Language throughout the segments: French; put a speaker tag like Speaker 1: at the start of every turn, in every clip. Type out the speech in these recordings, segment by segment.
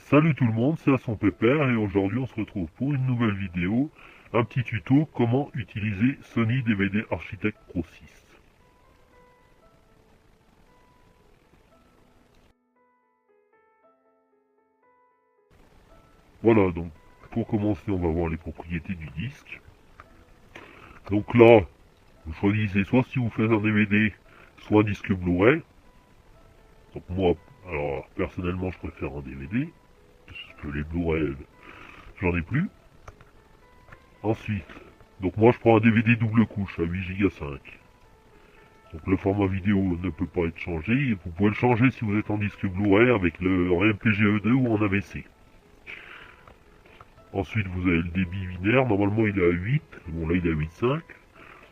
Speaker 1: Salut tout le monde, c'est Asson Pépère et aujourd'hui on se retrouve pour une nouvelle vidéo, un petit tuto comment utiliser Sony DVD Architect Pro 6. Voilà, donc pour commencer on va voir les propriétés du disque. Donc là, vous choisissez soit si vous faites un DVD, soit un disque Blu-ray. Donc moi, alors personnellement je préfère un DVD, parce que les Blu-ray j'en ai plus. Ensuite, donc moi je prends un DVD double couche à 8 Go 5. Donc le format vidéo ne peut pas être changé. Vous pouvez le changer si vous êtes en disque Blu-ray avec le en MPGE2 ou en AVC. Ensuite vous avez le débit binaire. Normalement il est à 8. Bon là il est à 8.5.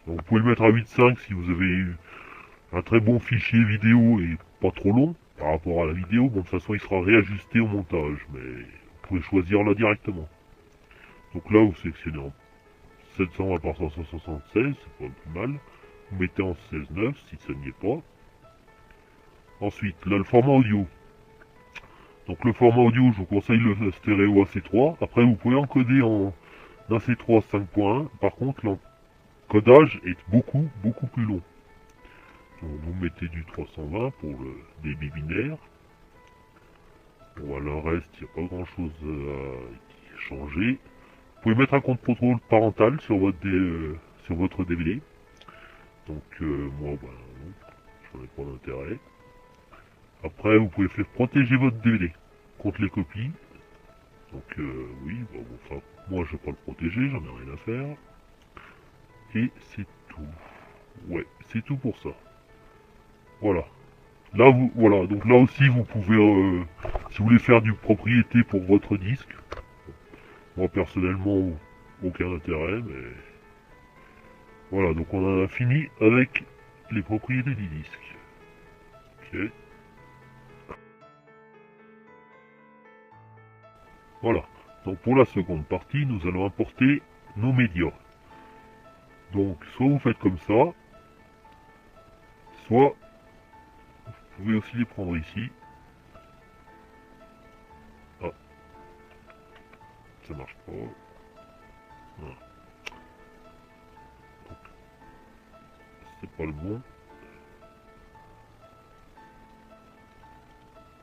Speaker 1: Donc vous pouvez le mettre à 8.5 si vous avez un très bon fichier vidéo et pas trop long par rapport à la vidéo. Bon de toute façon il sera réajusté au montage. Mais vous pouvez choisir là directement. Donc là vous sélectionnez en 720 par 576. C'est pas plus mal. Vous mettez en 16.9 si ça n'y est pas. Ensuite, là, le format audio. Donc le format audio, je vous conseille le stéréo AC3. Après, vous pouvez encoder en AC3 5.1. Par contre, l'encodage est beaucoup plus long. Donc, vous mettez du 320 pour le débit binaire. Bon, le reste, il n'y a pas grand chose à changer. Vous pouvez mettre un compte contrôle parental sur votre DVD. Donc, moi, ben, non, j'en ai pas d'intérêt. Après, vous pouvez faire protéger votre DVD contre les copies. Donc oui, bah, bon, enfin, moi je vais pas le protéger, j'en ai rien à faire. Et c'est tout. Ouais, c'est tout pour ça. Voilà. Là voilà, donc là aussi vous pouvez, si vous voulez faire du propriété pour votre disque, moi personnellement aucun intérêt, mais voilà, donc on en a fini avec les propriétés du disque. Ok. Voilà. Donc pour la seconde partie, nous allons importer nos médias. Donc soit vous faites comme ça, soit vous pouvez aussi les prendre ici. Ah, ça marche pas. Voilà. Donc, c'est pas le bon.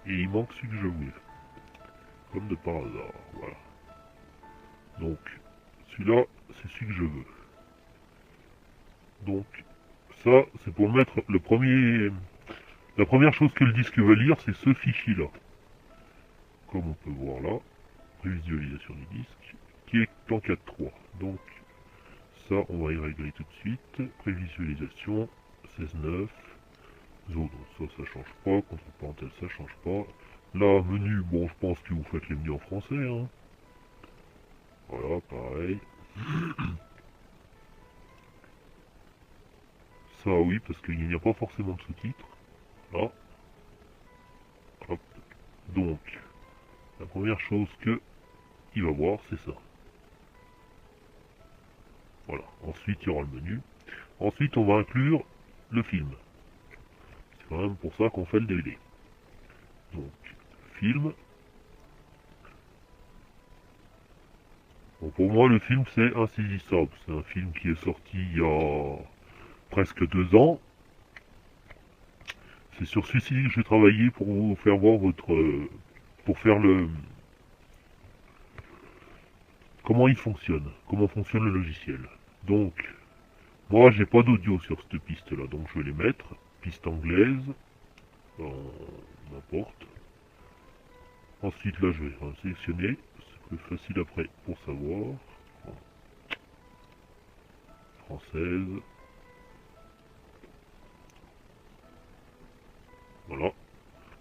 Speaker 1: Et il manque celui que je voulais. Comme de par hasard. Voilà. Donc, celui-là, c'est celui que je veux. Donc, ça, c'est pour mettre le premier... La première chose que le disque va lire, c'est ce fichier-là. Comme on peut voir là. Prévisualisation du disque. Qui est en 4.3. Donc, ça, on va y régler tout de suite. Prévisualisation, 16.9. Zone, ça change pas. Contre parenthèse, ça change pas. Là, menu, bon, je pense que vous faites les menus en français, hein. Voilà, pareil. Ça, oui, parce qu'il n'y a pas forcément de sous-titres. Là. Hop. Donc, la première chose que il va voir, c'est ça. Voilà. Ensuite, il y aura le menu. Ensuite, on va inclure le film. C'est quand même pour ça qu'on fait le DVD. Donc, film. Bon, pour moi, le film, c'est insaisissable. C'est un film qui est sorti il y a presque 2 ans. C'est sur celui-ci que j'ai travaillé pour vous faire voir votre... pour faire le... comment il fonctionne. Comment fonctionne le logiciel. Donc, moi, j'ai pas d'audio sur cette piste-là. Donc, je vais les mettre. Piste anglaise. N'importe. Ensuite, là, je vais sélectionner. C'est plus facile après pour savoir. Française. Voilà.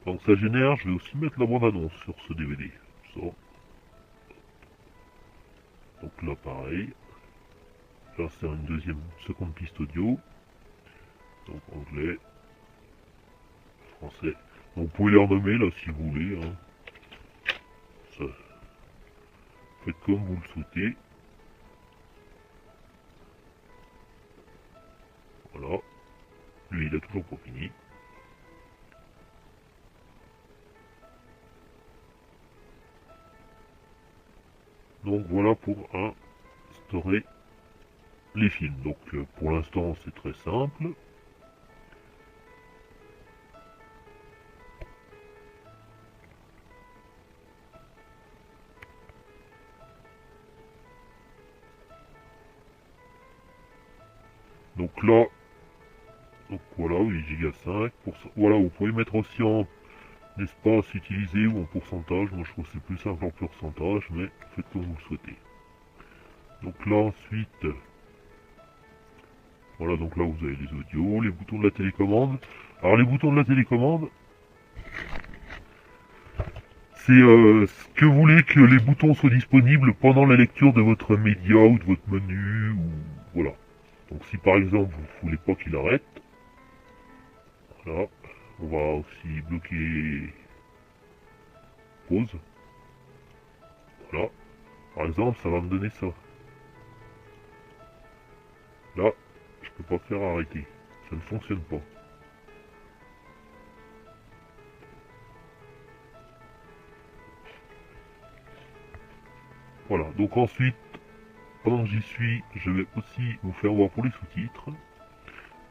Speaker 1: Donc ça génère, je vais aussi mettre la bande-annonce sur ce DVD. Ça. Donc là, pareil. Là, c'est une seconde piste audio. Donc anglais, français. Donc, vous pouvez les renommer là si vous voulez. Hein. Ça, faites comme vous le souhaitez. Voilà. Lui, il a toujours pas fini. Donc voilà pour instaurer les films. Donc pour l'instant c'est très simple. Donc là, donc voilà, 8 Go 5. Voilà, vous pouvez mettre aussi en espace utilisé ou en pourcentage. Moi je trouve que c'est plus simple en pourcentage, mais faites comme vous le souhaitez. Donc là ensuite, voilà, donc là vous avez les audios, les boutons de la télécommande. Alors les boutons de la télécommande, c'est ce que vous voulez que les boutons soient disponibles pendant la lecture de votre média ou de votre menu, ou voilà. Donc si par exemple vous voulez pas qu'il arrête, voilà, on va aussi bloquer pause. Voilà, par exemple ça va me donner ça. Là, je peux pas faire arrêter, ça ne fonctionne pas. Voilà, donc ensuite, pendant que j'y suis, je vais aussi vous faire voir pour les sous-titres.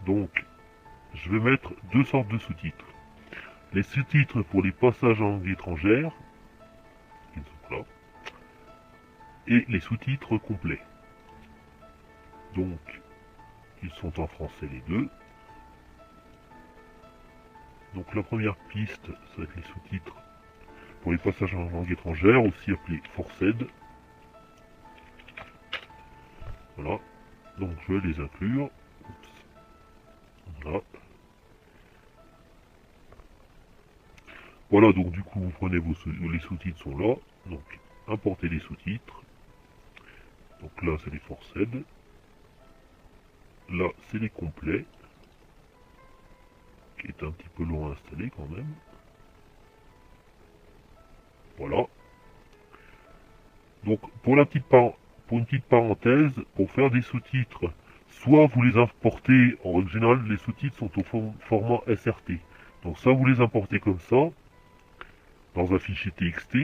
Speaker 1: Donc, je vais mettre deux sortes de sous-titres. Les sous-titres pour les passages en langue étrangère, qui sont là, et les sous-titres complets. Donc, ils sont en français les deux. Donc la première piste, ça va être les sous-titres pour les passages en langue étrangère, aussi appelés Forced. Voilà. Donc je vais les inclure. Oups. Voilà. Voilà, donc du coup vous prenez les sous-titres sont là. Donc importez les sous-titres. Donc là c'est les Forced. Là c'est les complets. Qui est un petit peu long à installer quand même. Voilà. Donc pour une petite parenthèse, pour faire des sous-titres, soit vous les importez, en règle générale les sous-titres sont au format SRT. Donc soit vous les importez comme ça, dans un fichier TXT,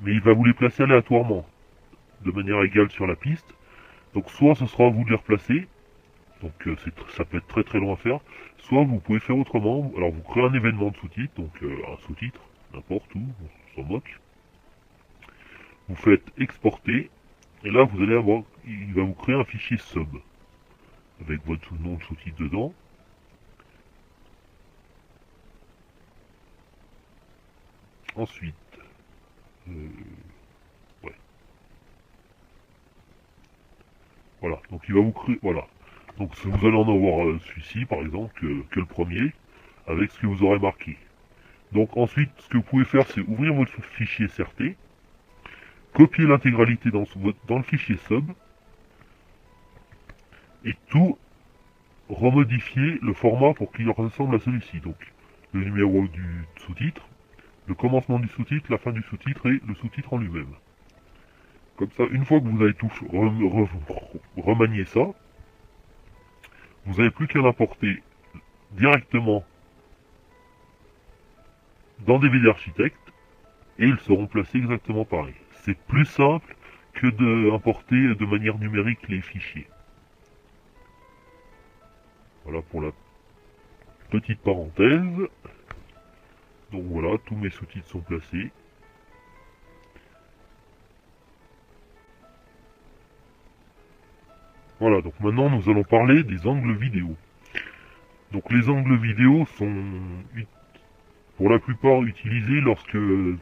Speaker 1: mais il va vous les placer aléatoirement, de manière égale sur la piste. Donc soit ce sera à vous de les replacer, donc ça peut être très très long à faire, soit vous pouvez faire autrement. Alors vous créez un événement de sous-titres, donc un sous-titre, n'importe où, on s'en moque. Vous faites exporter, et là vous allez avoir, il va vous créer un fichier sub, avec votre nom de sous-titre dedans. Ensuite, ouais. Voilà, donc il va vous créer, voilà. Donc vous allez en avoir celui-ci par exemple que le premier, avec ce que vous aurez marqué. Donc ensuite, ce que vous pouvez faire, c'est ouvrir votre fichier SRT, copier l'intégralité dans le fichier sub, et tout remodifier le format pour qu'il ressemble à celui-ci. Donc le numéro du sous-titre, le commencement du sous-titre, la fin du sous-titre et le sous-titre en lui-même. Comme ça, une fois que vous avez tout remanié ça, vous n'avez plus qu'à l'importer directement dans DVD Architect et ils seront placés exactement pareil. C'est plus simple que d'importer de manière numérique les fichiers. Voilà pour la petite parenthèse. Donc voilà, tous mes sous-titres sont placés. Voilà, donc maintenant nous allons parler des angles vidéo. Donc les angles vidéo sont pour la plupart utilisés lorsque vous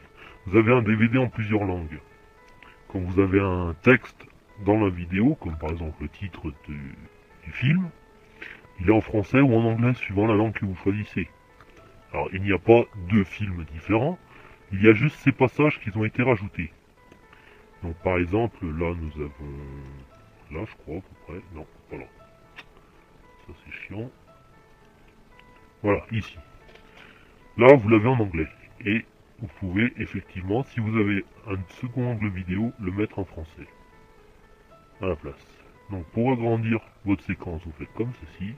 Speaker 1: avez un DVD en plusieurs langues. Quand vous avez un texte dans la vidéo, comme par exemple le titre du film, il est en français ou en anglais suivant la langue que vous choisissez. Alors il n'y a pas deux films différents, il y a juste ces passages qui ont été rajoutés. Donc par exemple, là nous avons... Là je crois à peu près, non, voilà. Ça c'est chiant. Voilà, ici. Là vous l'avez en anglais. Et vous pouvez effectivement, si vous avez un second angle vidéo, le mettre en français. À la place. Donc pour agrandir votre séquence, vous faites comme ceci.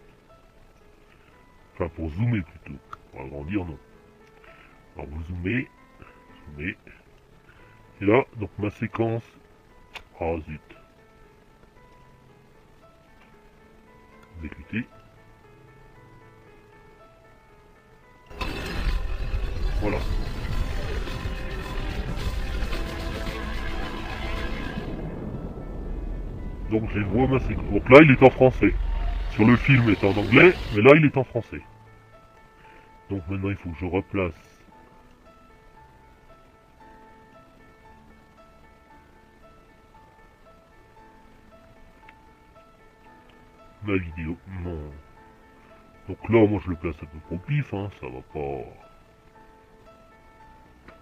Speaker 1: Enfin pour zoomer plutôt. Pour agrandir non. Alors vous zoomez. Et là, donc ma séquence Ah zut. Exécuter. Voilà. Donc j'ai voix massée. Donc là il est en français. Sur le film il est en anglais, mais là il est en français. Donc maintenant il faut que je replace ma vidéo. Non. Donc là moi je le place un peu au pif, hein, ça va pas.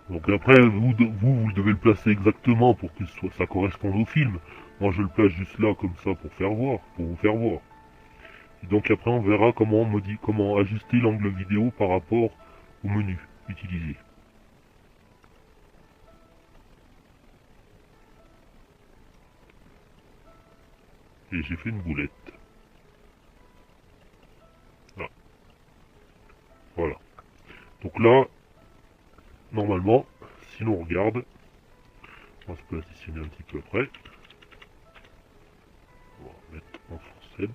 Speaker 1: Donc après vous devez le placer exactement pour que ça corresponde au film. Moi je le place juste là comme ça pour faire voir, pour vous faire voir. Et donc après on verra comment ajuster l'angle vidéo par rapport au menu utilisé. Et j'ai fait une boulette. Là. Voilà. Donc là, normalement, si l'on regarde, on va se positionner un petit peu après. On va mettre en français.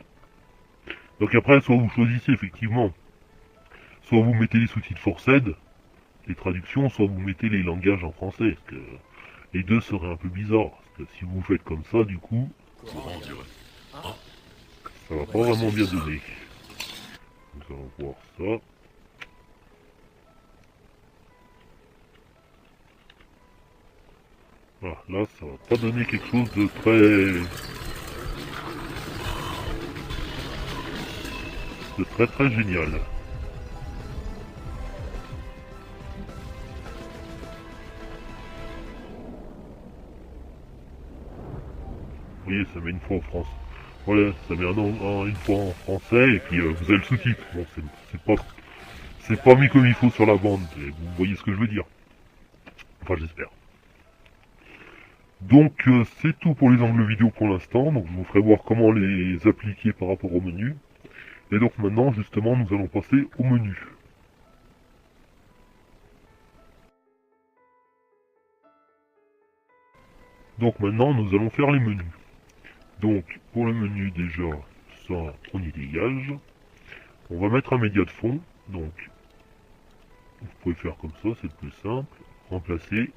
Speaker 1: Donc après, soit vous choisissez effectivement, soit vous mettez les sous-titres forced, les traductions, soit vous mettez les langages en français. Parce que les deux seraient un peu bizarres. Parce que si vous faites comme ça, du coup, ça va pas vraiment bien donner. Nous allons voir ça. Voilà, là, ça va pas donner quelque chose de très génial. Vous voyez, ça met une fois en France. Voilà, ça met une fois en français, et puis vous avez le sous-titre. Bon, c'est pas mis comme il faut sur la bande, et vous voyez ce que je veux dire. Enfin, j'espère. Donc, c'est tout pour les angles vidéo pour l'instant. Donc, je vous ferai voir comment les appliquer par rapport au menu. Et donc maintenant, justement, nous allons passer au menu. Donc maintenant, nous allons faire les menus. Donc, pour le menu, déjà, ça, on y dégage. On va mettre un média de fond. Donc, vous pouvez faire comme ça, c'est le plus simple. Remplacer.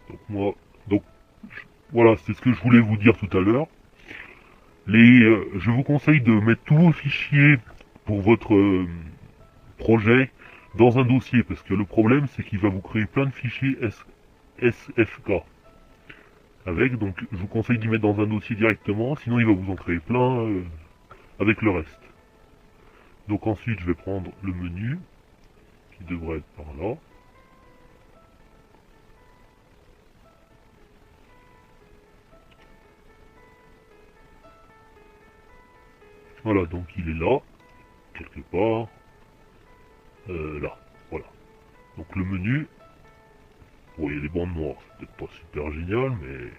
Speaker 1: Donc moi, voilà, c'est ce que je voulais vous dire tout à l'heure. Je vous conseille de mettre tous vos fichiers pour votre projet dans un dossier, parce que le problème, c'est qu'il va vous créer plein de fichiers SFK. Donc je vous conseille d'y mettre dans un dossier directement, sinon il va vous en créer plein avec le reste. Donc ensuite, je vais prendre le menu, qui devrait être par là. Voilà, donc il est là, quelque part, là, voilà. Donc le menu, bon, il y a des bandes noires, c'est peut-être pas super génial, mais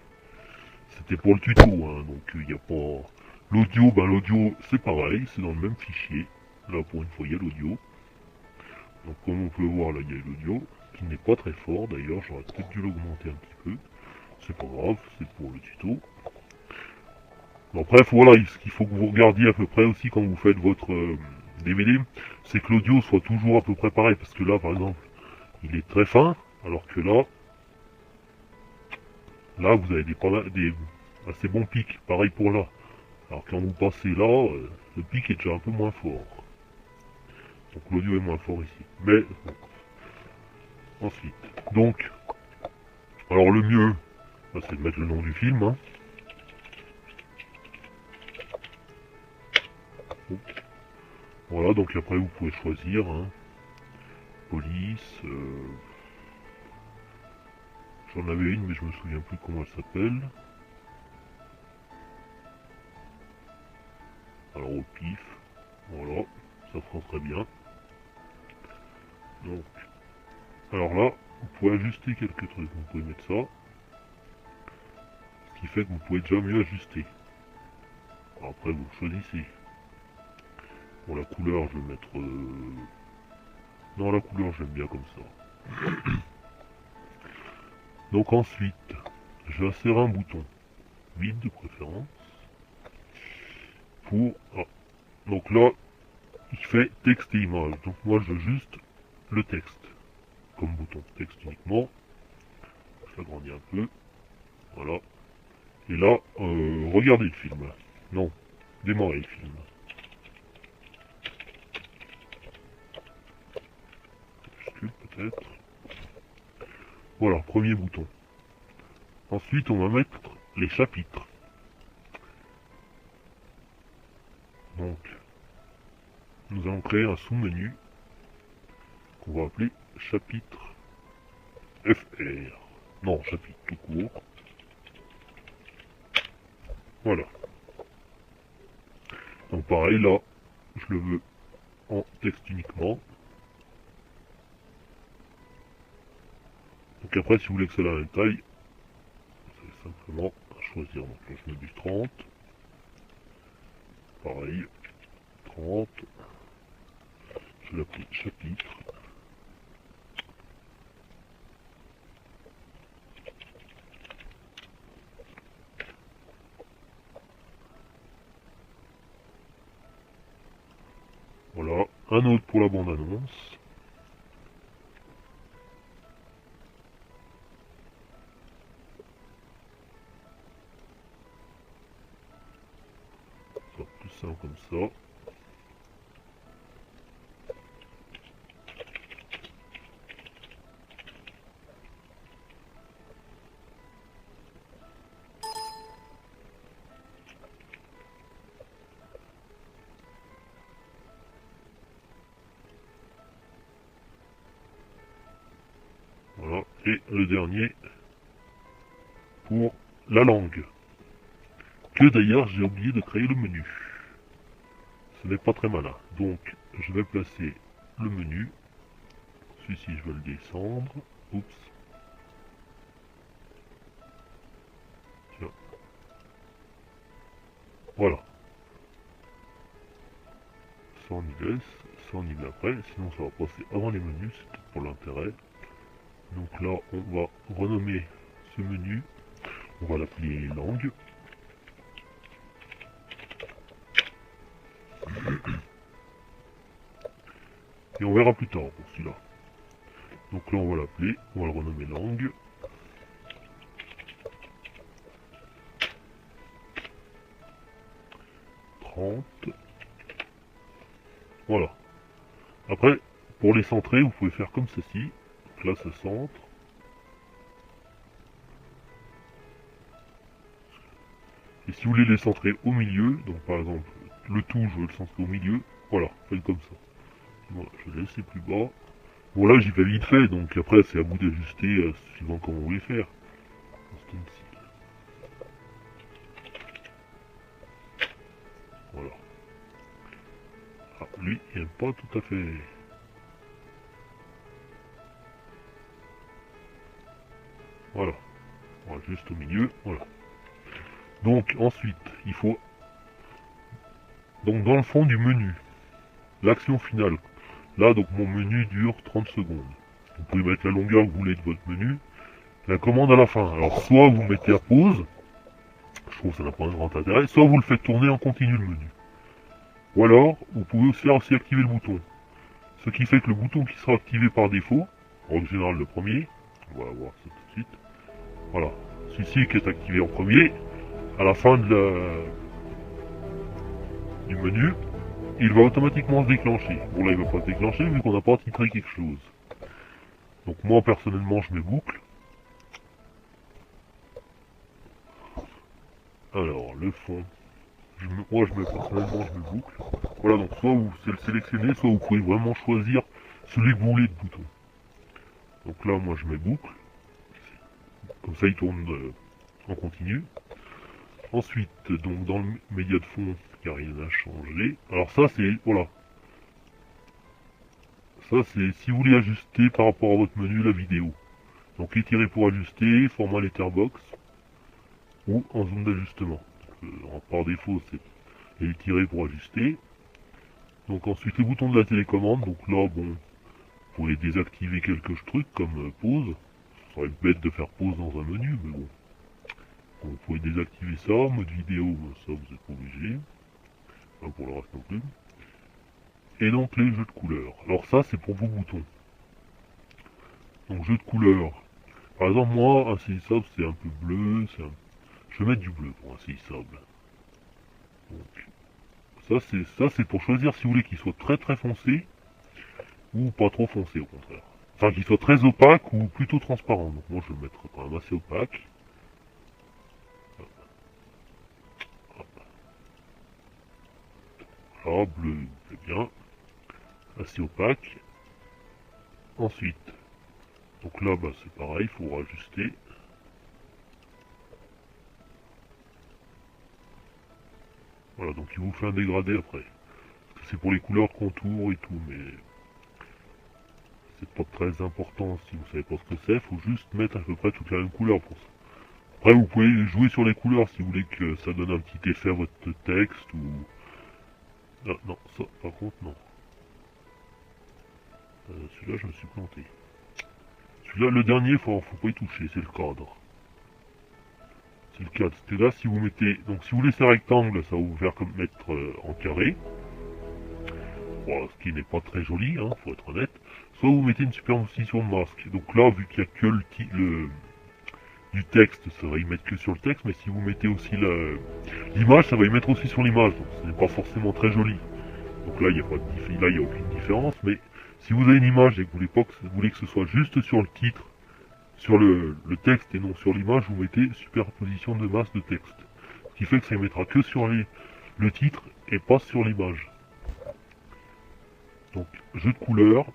Speaker 1: c'était pour le tuto, hein, donc il n'y a pas... L'audio, l'audio c'est pareil, c'est dans le même fichier. Là pour une fois il y a l'audio. Donc comme on peut voir là il y a l'audio, qui n'est pas très fort d'ailleurs, j'aurais peut-être dû l'augmenter un petit peu. C'est pas grave, c'est pour le tuto. Donc bref, voilà, ce qu'il faut que vous regardiez à peu près aussi quand vous faites votre DVD, c'est que l'audio soit toujours à peu près pareil, parce que là par exemple, il est très fin, alors que là vous avez des assez bons pics, pareil pour là. Alors quand vous passez là, le pic est déjà un peu moins fort. Donc l'audio est moins fort ici. Mais bon. Ensuite, donc, alors le mieux, c'est de mettre le nom du film. Hein. Voilà, donc après vous pouvez choisir. Hein. Police. J'en avais une, mais je me souviens plus comment elle s'appelle. Alors au pif, voilà, ça prend très bien. Donc, alors là, vous pouvez ajuster quelques trucs. Vous pouvez mettre ça, ce qui fait que vous pouvez déjà mieux ajuster. Alors après, vous choisissez. Pour la couleur, je vais mettre... Non, la couleur, j'aime bien comme ça. Donc ensuite, je vais insérer un bouton. vide de préférence. Donc là, il fait texte et image. Donc moi je veux juste le texte comme bouton. Texte uniquement. Je l'agrandis un peu. Voilà. Et là, regardez le film. Non, démarrer le film. Peut-être. Voilà, premier bouton. Ensuite, on va mettre les chapitres. Donc, nous allons créer un sous-menu qu'on va appeler chapitre FR. Non, chapitre tout court. Voilà. Donc pareil, là, je le veux en texte uniquement. Donc après, si vous voulez que c'est la même taille, c'est simplement à choisir. Donc là, je mets du 30. Pareil, 30. Je l'appelle chapitre. Voilà, un autre pour la bande-annonce. Ça va plus simple comme ça. Voilà, et le dernier pour la langue. Que d'ailleurs j'ai oublié de créer le menu. Ce n'est pas très malin. Donc je vais placer le menu. Celui-ci je vais le descendre. Oups. Tiens. Voilà. Ça on y laisse. Ça on y met après. Sinon ça va passer avant les menus. C'est tout pour l'intérêt. Donc là on va renommer ce menu. On va l'appeler langue. Et on verra plus tard pour celui-là. Donc là on va l'appeler, on va le renommer langue. Voilà. Après, pour les centrer, vous pouvez faire comme ceci. Donc là ça centre. Et si vous voulez les centrer au milieu, donc par exemple le tout je veux le centrer au milieu, voilà, faites comme ça. Voilà, je vais laisser plus bas. Bon là j'y vais vite fait, donc après c'est à vous d'ajuster suivant comment vous voulez faire. Voilà. Ah, lui il n'aime pas tout à fait. Voilà. Voilà, juste au milieu, voilà. Donc ensuite, il faut donc dans le fond du menu, l'action finale. Là donc mon menu dure 30 secondes. Vous pouvez mettre la longueur que vous voulez de votre menu. La commande à la fin. Alors soit vous mettez à pause, je trouve que ça n'a pas un grand intérêt, soit vous le faites tourner en continu le menu. Ou alors, vous pouvez aussi activer le bouton. Ce qui fait que le bouton qui sera activé par défaut, en général le premier, on va voir ça tout de suite. Voilà, celui-ci qui est activé en premier, à la fin du menu, il va automatiquement se déclencher. Bon là il va pas se déclencher vu qu'on n'a pas titré quelque chose. Donc moi personnellement je mets boucle. Alors le fond, moi je mets personnellement je mets boucle. Voilà donc soit vous le sélectionnez, soit vous pouvez vraiment choisir celui que vous voulez de bouton. Donc là moi je mets boucle. Comme ça il tourne en continu. Ensuite, donc dans le média de fond, il n'y a rien à changer. Alors ça c'est, voilà. Ça c'est si vous voulez ajuster par rapport à votre menu la vidéo. Donc étirer pour ajuster, format letterbox ou en zone d'ajustement. Par défaut c'est étirer pour ajuster. Donc ensuite les boutons de la télécommande. Donc là bon, vous pouvez désactiver quelques trucs comme pause. Ça serait bête de faire pause dans un menu, mais bon. vous pouvez désactiver ça, mode vidéo, ça vous n'êtes pas obligé, pas pour le reste non plus. Et donc les jeux de couleurs. Alors ça c'est pour vos boutons. Donc jeux de couleurs. Par exemple moi, insaisissable c'est un peu bleu, je vais mettre du bleu pour insaisissable. Donc ça c'est pour choisir si vous voulez qu'il soit très très foncé ou pas trop foncé au contraire. Enfin qu'il soit très opaque ou plutôt transparent. Donc moi je vais le mettre quand même assez opaque. Là, bleu, c'est bien. Assez opaque. Ensuite, donc là bah, c'est pareil, il faut rajuster. Voilà, donc il vous fait un dégradé après. C'est pour les couleurs de contour et tout, mais c'est pas très important si vous savez pas ce que c'est, faut juste mettre à peu près toute la même couleur pour ça. Après vous pouvez jouer sur les couleurs si vous voulez que ça donne un petit effet à votre texte ou... Ah, non, ça par contre non. Celui-là je me suis planté. Celui-là le dernier faut pas y toucher, c'est le cadre. C'est le cadre. C'est là si vous mettez... Donc si vous laissez un rectangle, ça va vous faire comme mettre en carré. Bon, ce qui n'est pas très joli, hein, faut être honnête. Soit vous mettez une superposition de masque. Donc là, vu qu'il n'y a que du texte, ça va y mettre que sur le texte, mais si vous mettez aussi l'image, ça va y mettre aussi sur l'image. Donc ce n'est pas forcément très joli. Donc là, il n'y a pas de là, il n'y a aucune différence, mais si vous avez une image et que vous voulez que ce soit juste sur le titre, sur le texte et non sur l'image, vous mettez superposition de masse de texte. Ce qui fait que ça y mettra que sur le titre et pas sur l'image. Donc, jeu de couleurs.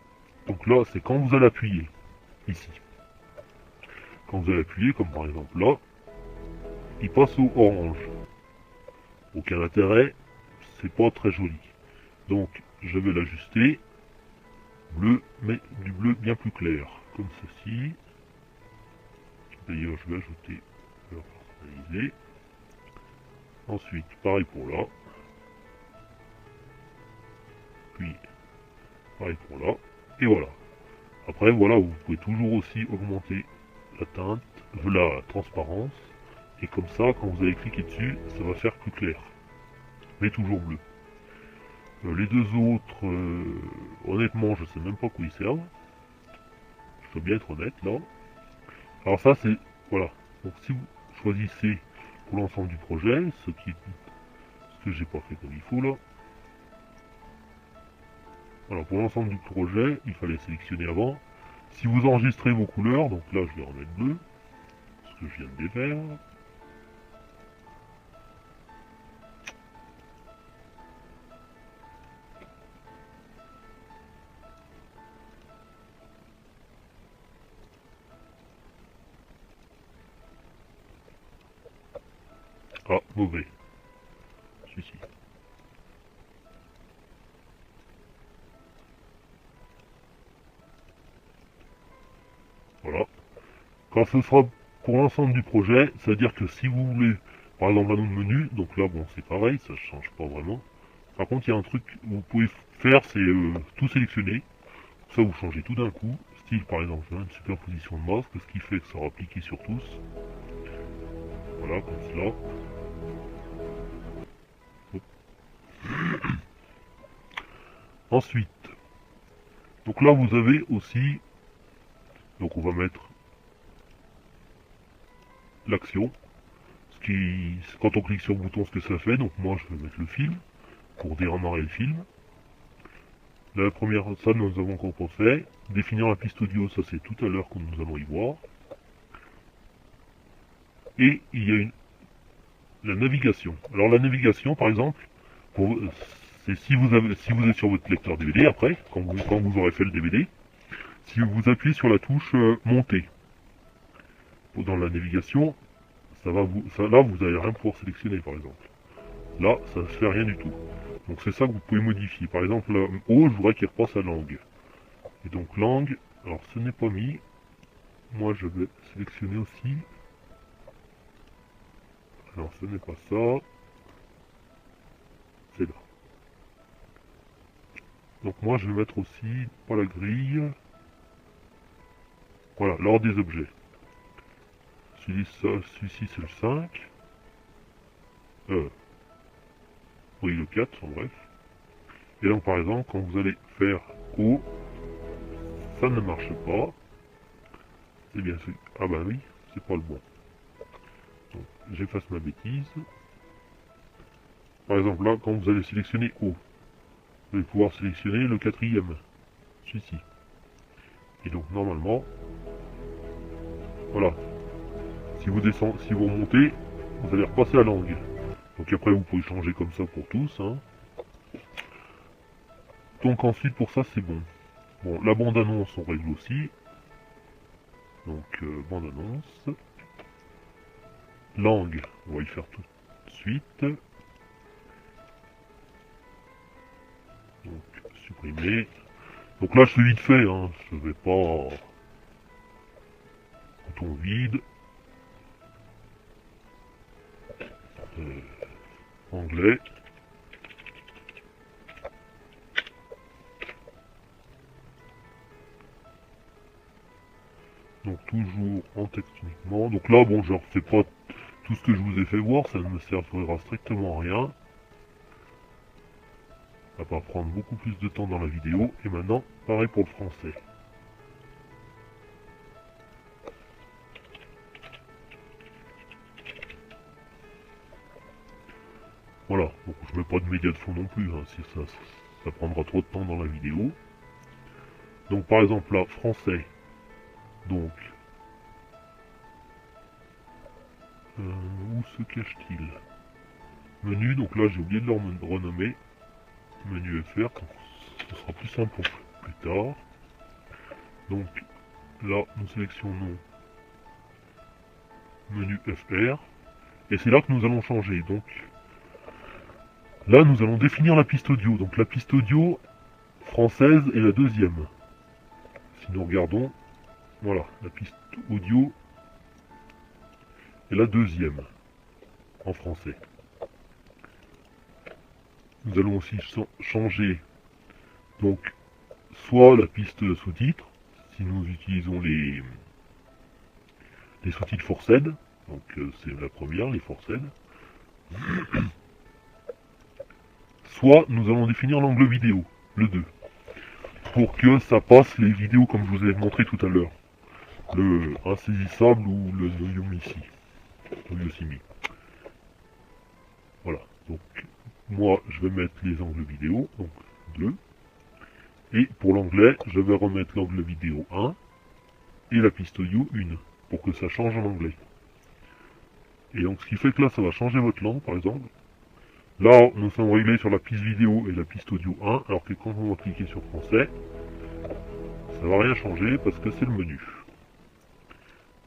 Speaker 1: Donc là, c'est quand vous allez appuyer. Ici. Quand vous allez appuyer, comme par exemple là, il passe au orange. Aucun intérêt, c'est pas très joli. Donc, je vais l'ajuster. Bleu, mais du bleu bien plus clair. Comme ceci. D'ailleurs, je vais ajouter couleur personnalisée. Ensuite, pareil pour là. Puis, pareil pour là. Et voilà. Après, voilà, vous pouvez toujours aussi augmenter la teinte, la transparence. Et comme ça, quand vous allez cliquer dessus, ça va faire plus clair. Mais toujours bleu. Les deux autres, honnêtement, je sais même pas quoi ils servent. Je dois bien être honnête, là. Alors ça, c'est... Voilà. Donc si vous choisissez pour l'ensemble du projet, ce que j'ai pas fait comme il faut, là. Voilà, pour l'ensemble du projet, il fallait sélectionner avant. Si vous enregistrez vos couleurs, donc là, je vais remettre bleu. Parce que je viens de défaire. Ah, mauvais. Celui-ci. Voilà. Quand ce sera pour l'ensemble du projet, c'est-à-dire que si vous voulez, par exemple, un autre menu, donc là, bon, c'est pareil, ça ne change pas vraiment. Par contre, il y a un truc que vous pouvez faire, c'est tout sélectionner. Ça, vous changez tout d'un coup. Style, par exemple, une superposition de masque, ce qui fait que ça sera appliqué sur tous. Voilà, comme cela. Hop. Ensuite, donc là, vous avez aussi, donc on va mettre l'action. Quand on clique sur le bouton, ce que ça fait. Donc moi, je vais mettre le film pour démarrer le film. La première, ça nous avons encore pas fait. Définir la piste audio, ça c'est tout à l'heure que nous allons y voir. Et il y a la navigation. Alors la navigation, par exemple, c'est si vous êtes sur votre lecteur DVD après, quand vous aurez fait le DVD, si vous appuyez sur la touche montée dans la navigation, là vous n'allez rien pouvoir sélectionner par exemple. Là, ça ne fait rien du tout. Donc c'est ça que vous pouvez modifier. Par exemple, là, haut, je voudrais qu'il repasse à langue. Et donc langue, alors ce n'est pas mis. Moi je vais sélectionner aussi. Alors ce n'est pas ça. C'est là. Donc moi je vais mettre aussi, pas la grille. Voilà, l'ordre des objets. celui-ci c'est le 5. Oui, le 4, en bref. Et donc par exemple, quand vous allez faire O, ça ne marche pas. C'est bien celui... Ah bah oui, c'est pas le bon. Donc j'efface ma bêtise. Par exemple là, quand vous allez sélectionner O, vous allez pouvoir sélectionner le 4e, celui-ci. Et donc normalement, voilà. Si vous descendez, si vous remontez, vous allez repasser la langue. Donc après vous pouvez changer comme ça pour tous, hein. Donc ensuite pour ça c'est bon. Bon, la bande-annonce on règle aussi. Donc bande-annonce. Langue, on va y faire tout de suite. Donc supprimer. Donc là je fais vite fait, hein. Je vais pas... Bouton vide. Anglais. Donc toujours en texte uniquement. Donc là bon je refais pas tout ce que je vous ai fait voir, ça ne me servira strictement à rien. Ça va prendre beaucoup plus de temps dans la vidéo. Et maintenant, pareil pour le français. Voilà, donc je mets pas de médias de fond non plus, hein, si ça prendra trop de temps dans la vidéo. Donc par exemple là, français. Donc, où se cache-t-il? Menu, donc là j'ai oublié de le renommer. Menu FR, donc ce sera plus simple pour plus tard. Donc là, nous sélectionnons menu FR. Et c'est là que nous allons changer. Donc là, nous allons définir la piste audio. Donc la piste audio française est la deuxième. Si nous regardons, voilà, la piste audio est la deuxième en français. Nous allons aussi changer donc soit la piste sous-titres, si nous utilisons les sous-titres Forced, donc c'est la première, les Forced. Soit nous allons définir l'angle vidéo, le 2, pour que ça passe les vidéos comme je vous ai montré tout à l'heure, le insaisissable ou le Yosemite. Voilà, donc moi je vais mettre les angles vidéo, donc 2, et pour l'anglais je vais remettre l'angle vidéo 1 et la piste audio 1, pour que ça change en anglais. Et donc ce qui fait que là ça va changer votre langue par exemple. Là nous sommes réglés sur la piste vidéo et la piste audio 1, alors que quand on va cliquer sur français, ça va rien changer parce que c'est le menu.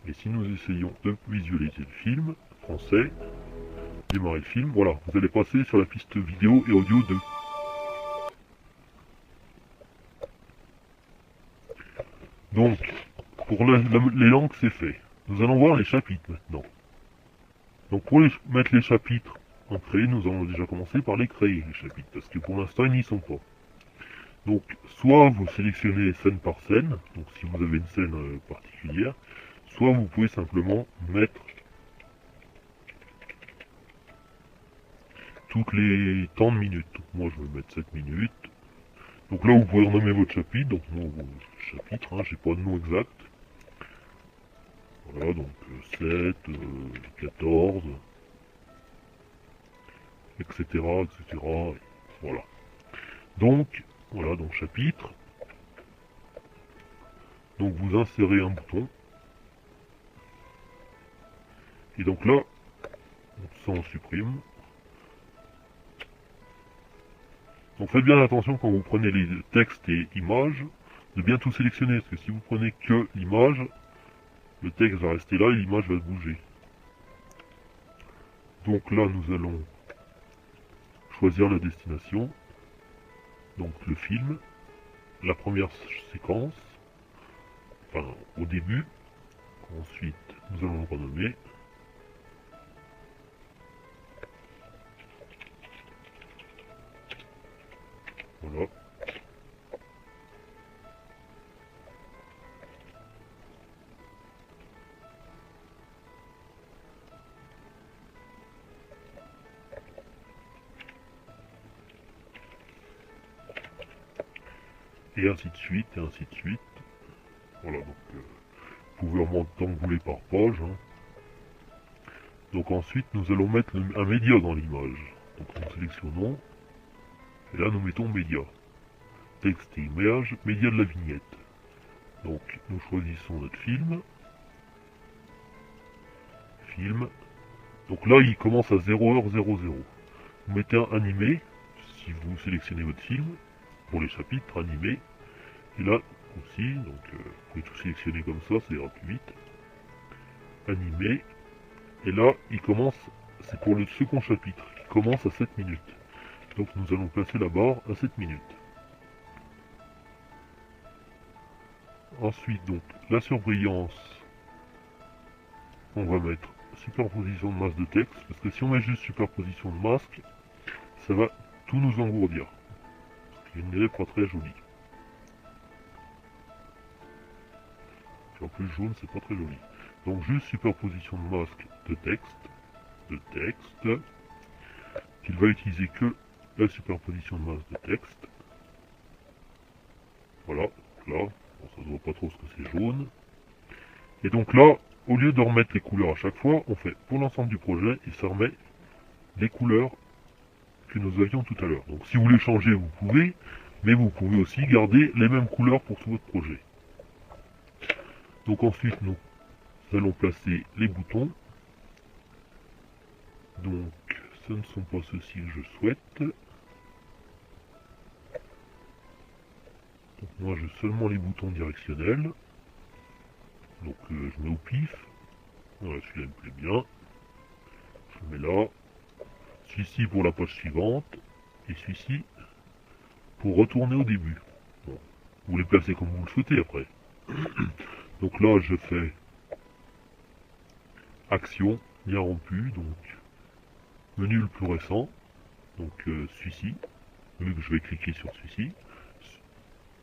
Speaker 1: Et si nous essayons de visualiser le film, français, démarrer le film, voilà, vous allez passer sur la piste vidéo et audio 2. Donc, pour les langues, c'est fait. Nous allons voir les chapitres maintenant. Donc pour mettre les chapitres en créer, nous allons déjà commencer par les créer, les chapitres, parce que pour l'instant, ils n'y sont pas. Donc, soit vous sélectionnez scène par scène, donc si vous avez une scène particulière, soit vous pouvez simplement mettre toutes les temps de minutes. Donc, moi, je vais mettre 7 minutes. Donc là, vous pouvez renommer votre chapitre. Donc, moi, chapitre, hein, j'ai pas de nom exact. Voilà, donc 7, 14, etc., etc. Voilà. Donc, voilà, donc chapitre. Donc vous insérez un bouton. Et donc là, ça on supprime. Donc faites bien attention quand vous prenez les textes et images, de bien tout sélectionner. Parce que si vous prenez que l'image, le texte va rester là et l'image va bouger. Donc là, nous allons choisir la destination. Donc le film, la première séquence, enfin au début. Ensuite, nous allons le renommer. Voilà. et ainsi de suite, et ainsi de suite. Voilà, donc vous pouvez remonter tant que vous voulez par page. Hein. Donc ensuite, nous allons mettre un média dans l'image. Donc nous sélectionnons, et là nous mettons média. Texte et image, média de la vignette. Donc nous choisissons notre film. Film. Donc là il commence à 0h00. Vous mettez un animé, si vous sélectionnez votre film, pour les chapitres animés. Et là aussi, donc vous pouvez tout sélectionner comme ça, ça ira plus vite. Animé. Et là il commence, c'est pour le second chapitre, qui commence à 7 minutes. Donc nous allons placer la barre à 7 minutes. Ensuite, donc, la surbrillance, on va mettre superposition de masse de texte, parce que si on met juste superposition de masque, ça va tout nous engourdir. Ce qui n'est pas très joli. Puis en plus, jaune, c'est pas très joli. Donc, juste superposition de masque de texte, qu'il va utiliser que la superposition de masse de texte. Voilà, là, bon, ça se voit pas trop ce que c'est jaune. Et donc là, au lieu de remettre les couleurs à chaque fois, on fait pour l'ensemble du projet et ça remet les couleurs que nous avions tout à l'heure. Donc si vous voulez changer, vous pouvez, mais vous pouvez aussi garder les mêmes couleurs pour tout votre projet. Donc ensuite, nous allons placer les boutons. Donc ce ne sont pas ceux-ci que je souhaite. Donc moi, j'ai seulement les boutons directionnels. Donc je mets au pif. Voilà, celui-là me plaît bien. Je le mets là. Celui-ci pour la page suivante. Et celui-ci pour retourner au début. Bon, vous les placez comme vous le souhaitez après. Donc là, je fais action, lien rompu, donc menu le plus récent. Donc celui-ci, vu que je vais cliquer sur celui-ci.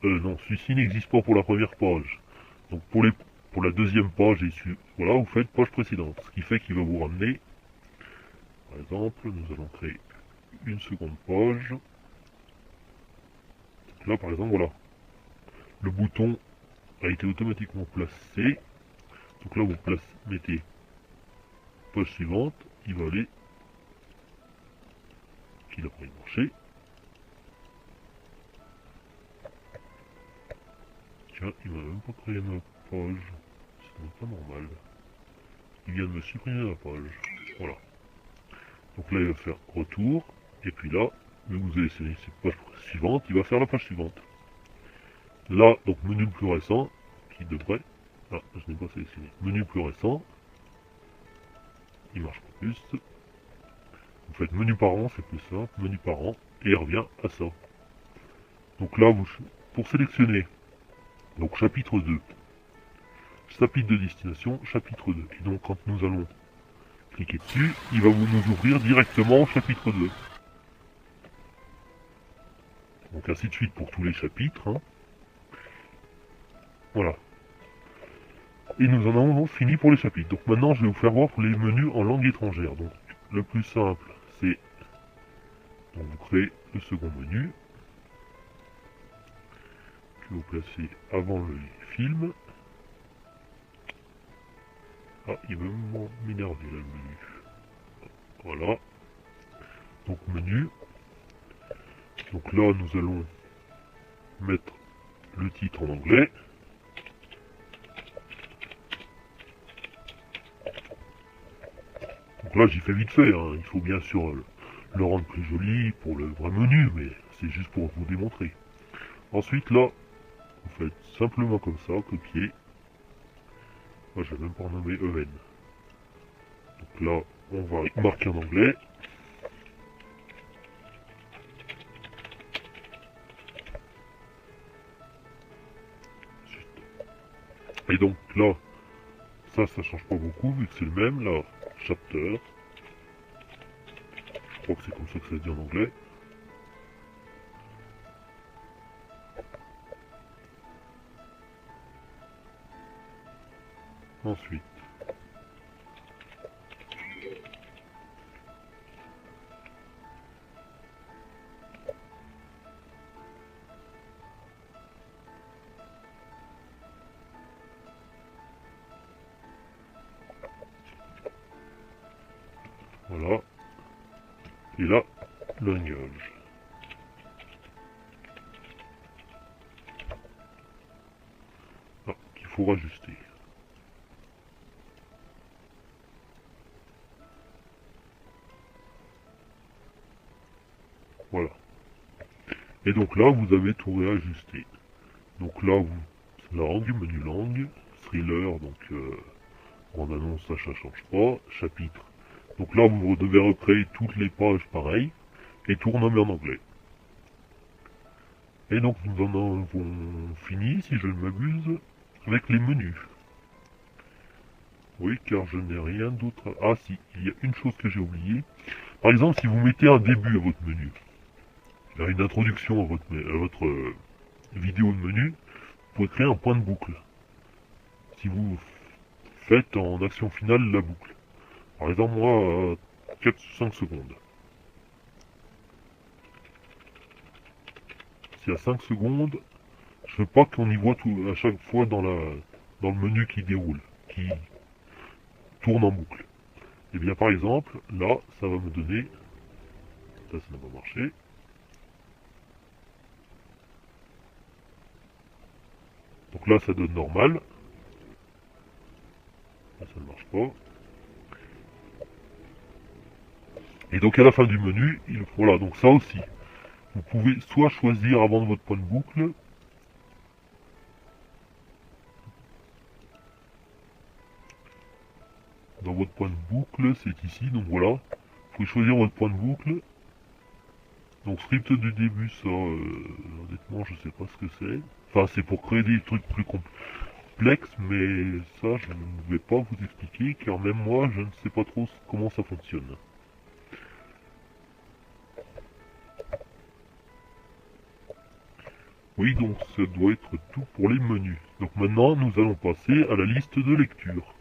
Speaker 1: Non, celui-ci n'existe pas pour la première page. Donc pour la deuxième page, voilà, vous faites page précédente. Ce qui fait qu'il va vous ramener, par exemple, nous allons créer une seconde page. Là, par exemple, voilà. Le bouton a été automatiquement placé. Donc là, vous mettez page suivante. Il va aller. Qu'il a pas marché. Tiens, il m'a même pas créé ma page. C'est pas normal. Il vient de me supprimer la page. Voilà. Donc là, il va faire retour. Et puis là, vu que vous avez sélectionné page suivante, il va faire la page suivante. Là, donc menu le plus récent, qui devrait... Ah, je n'ai pas sélectionné. Menu le plus récent. Il marche pas plus. Vous faites menu parent, c'est plus simple. Menu parent. Et il revient à ça. Donc là, pour sélectionner, donc chapitre 2. Chapitre de destination, chapitre 2. Et donc quand nous allons cliquer dessus, il va nous ouvrir directement au chapitre 2. Donc ainsi de suite pour tous les chapitres. Hein. Voilà. Et nous en avons fini pour les chapitres. Donc maintenant je vais vous faire voir les menus en langue étrangère. Donc le plus simple c'est, donc vous créez le second menu que vous placez avant le film. Ah, il va m'énerver là le menu. Voilà. Donc menu. Donc là nous allons mettre le titre en anglais. Donc là j'y fais vite fait, hein. Il faut bien sûr le rendre plus joli pour le vrai menu, mais c'est juste pour vous démontrer. Ensuite là, vous faites simplement comme ça, copier. Moi je vais même pas renommer EN. Donc là, on va marquer en anglais. Et donc là, ça change pas beaucoup vu que c'est le même. Là, chapter. Je crois que c'est comme ça que ça se dit en anglais. Ensuite, Et là, le réglage. Ah, qu'il faut rajuster. Voilà. Et donc là, vous avez tout réajusté. Donc là, langue, menu langue, thriller, donc en annonce, ça change pas, chapitre. Donc là, vous devez recréer toutes les pages pareilles, et tout renommer en anglais. Et donc nous en avons fini, si je ne m'abuse, avec les menus. Oui, car je n'ai rien d'autre. Ah si, il y a une chose que j'ai oubliée. Par exemple, si vous mettez un début à votre menu, une introduction à votre vidéo de menu, vous pouvez créer un point de boucle. Si vous faites en action finale la boucle. Par exemple, moi, 4-5 secondes. Si à 5 secondes, je veux pas qu'on y voit tout à chaque fois dans le menu qui déroule, qui tourne en boucle. Et bien par exemple, là, ça va me donner, ça n'a pas marché. Donc là, ça donne normal. Là, ça ne marche pas. Et donc à la fin du menu, voilà, donc ça aussi. Vous pouvez soit choisir avant votre point de boucle, dans votre point de boucle, c'est ici, donc voilà. Vous pouvez choisir votre point de boucle. Donc script du début, ça, honnêtement, je sais pas ce que c'est. Enfin, c'est pour créer des trucs plus complexes, mais ça, je ne vais pas vous expliquer, car même moi, je ne sais pas trop comment ça fonctionne. Oui, donc ça doit être tout pour les menus. Donc maintenant, nous allons passer à la liste de lecture.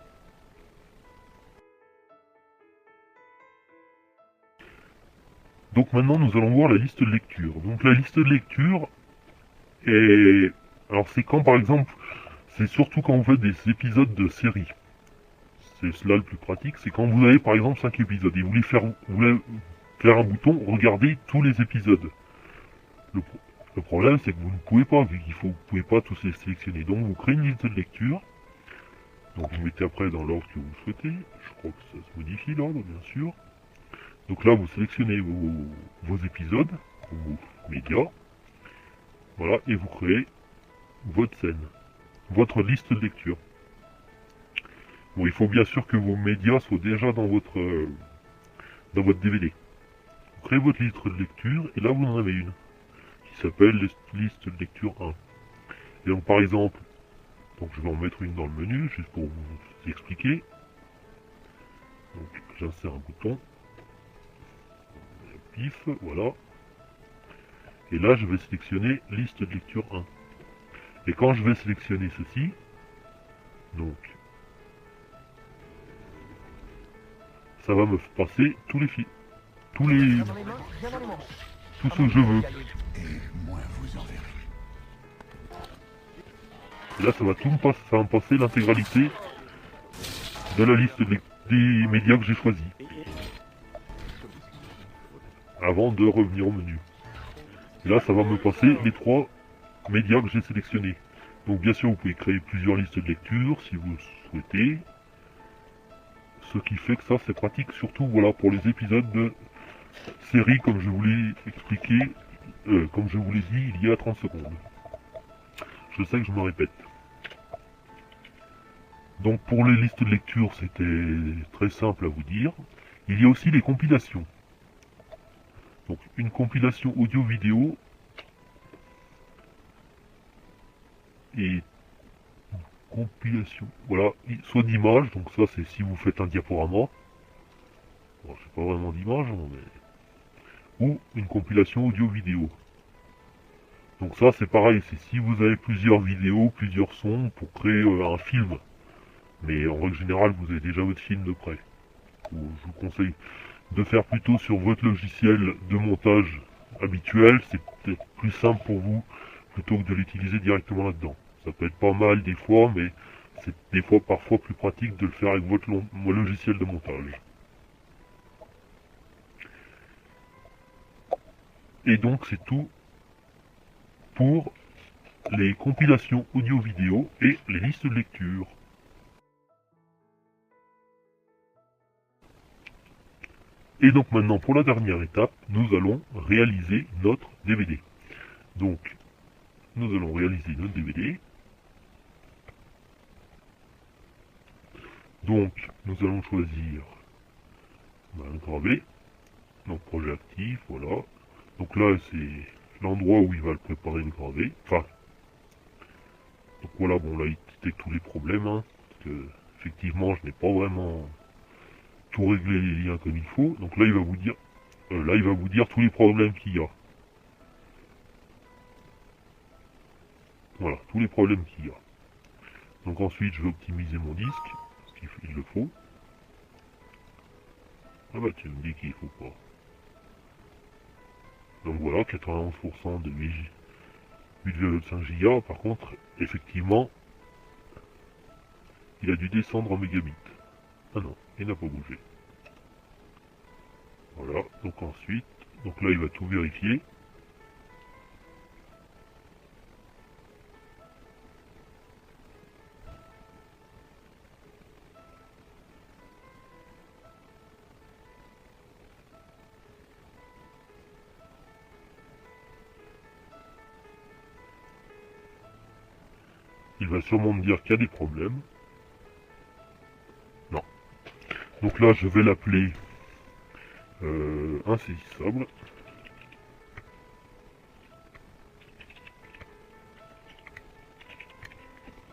Speaker 1: Donc maintenant, nous allons voir la liste de lecture. Donc la liste de lecture est... Alors c'est quand, par exemple, c'est surtout quand vous faites des épisodes de série. C'est cela le plus pratique, c'est quand vous avez par exemple 5 épisodes et vous voulez faire un bouton, regarder tous les épisodes. Le problème, c'est que vous ne pouvez pas, vu qu'il faut, vous ne pouvez pas tous les sélectionner. Donc vous créez une liste de lecture. Donc vous mettez après dans l'ordre que vous souhaitez. Je crois que ça se modifie l'ordre, bien sûr. Donc là, vous sélectionnez vos épisodes, vos médias. Voilà, et vous créez votre scène, votre liste de lecture. Bon, il faut bien sûr que vos médias soient déjà dans votre DVD. Vous créez votre liste de lecture, et là vous en avez une, qui s'appelle liste de lecture 1. Et donc par exemple, donc je vais en mettre une dans le menu, juste pour vous expliquer. Donc j'insère un bouton. Pif, voilà. Et là je vais sélectionner liste de lecture 1. Et quand je vais sélectionner ceci, donc ça va me passer tous les films. Tout ce que je veux. Et là, ça va me passer l'intégralité de la liste des médias que j'ai choisis. Avant de revenir au menu. Et là, ça va me passer les 3 médias que j'ai sélectionnés. Donc bien sûr, vous pouvez créer plusieurs listes de lecture si vous souhaitez. Ce qui fait que ça, c'est pratique, surtout voilà, pour les épisodes de série, comme je vous l'ai expliqué, comme je vous l'ai dit il y a 30 secondes. Je sais que je me répète. Donc pour les listes de lecture, c'était très simple à vous dire. Il y a aussi les compilations. Donc une compilation audio-vidéo et compilation, voilà, soit d'images, donc ça c'est si vous faites un diaporama. Bon, c'est pas vraiment d'image, mais... ou une compilation audio-vidéo. Donc ça c'est pareil, c'est si vous avez plusieurs vidéos, plusieurs sons pour créer un film. Mais en règle générale, vous avez déjà votre film de près. Je vous conseille de faire plutôt sur votre logiciel de montage habituel, c'est peut-être plus simple pour vous, plutôt que de l'utiliser directement là-dedans. Ça peut être pas mal des fois, mais c'est des fois parfois plus pratique de le faire avec votre logiciel de montage. Et donc c'est tout pour les compilations audio-vidéo et les listes de lecture. Et donc maintenant pour la dernière étape, nous allons réaliser notre DVD. Donc nous allons réaliser notre DVD. Donc nous allons choisir le gravé. Donc projet actif, voilà. Donc là c'est l'endroit où il va le préparer le gravé. Enfin, donc voilà, bon là il détecte tous les problèmes, hein, parce que effectivement je n'ai pas vraiment tout réglé les liens comme il faut. Donc là il va vous dire tous les problèmes qu'il y a. Voilà, tous les problèmes qu'il y a. Donc ensuite je vais optimiser mon disque, parce qu'il le faut. Ah bah tu me dis qu'il faut pas. Donc voilà, 91% de 8,5 Go. Par contre, effectivement, il a dû descendre en mégabits. Ah non, il n'a pas bougé. Voilà, donc ensuite, donc là il va tout vérifier. Il va sûrement me dire qu'il y a des problèmes. Non. Donc là, je vais l'appeler insaisissable.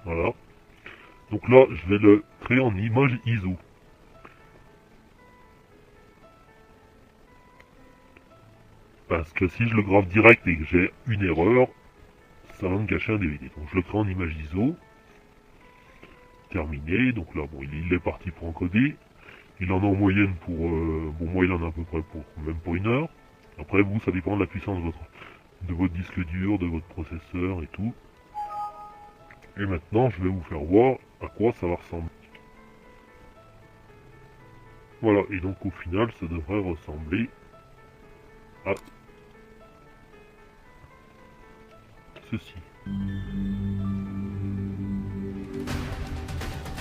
Speaker 1: Voilà. Donc là, je vais le créer en image ISO. Parce que si je le grave direct et que j'ai une erreur, ça va me gâcher un DVD. Donc je le crée en image ISO. Terminé. Donc là, bon, il est parti pour encoder. Il en a en moyenne pour... bon, moi, il en a à peu près pour même pour 1 heure. Après, vous, ça dépend de la puissance de votre disque dur, de votre processeur et tout. Et maintenant, je vais vous faire voir à quoi ça va ressembler. Voilà, et donc au final, ça devrait ressembler à ceci.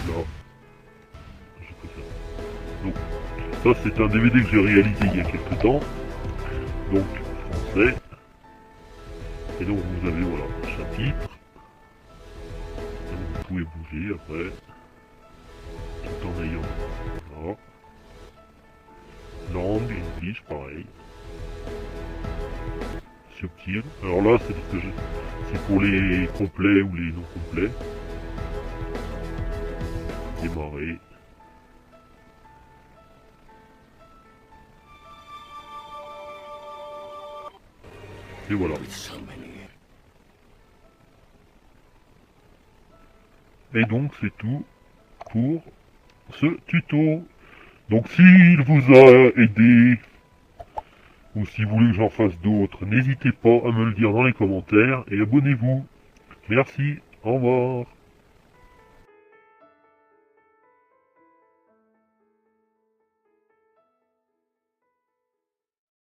Speaker 1: Là, je peux faire. Donc, ça c'est un DVD que j'ai réalisé il y a quelques temps. Donc, français. Et donc vous avez, voilà, un chapitre. Donc vous pouvez bouger après. Tout en ayant... Voilà. Langue, English, pareil. Subtil. Alors là, c'est pour les complets ou les non complets. Démarrer. Et voilà. Et donc c'est tout pour ce tuto. Donc s'il vous a aidé, ou si vous voulez que j'en fasse d'autres, n'hésitez pas à me le dire dans les commentaires et abonnez-vous. Merci, au revoir.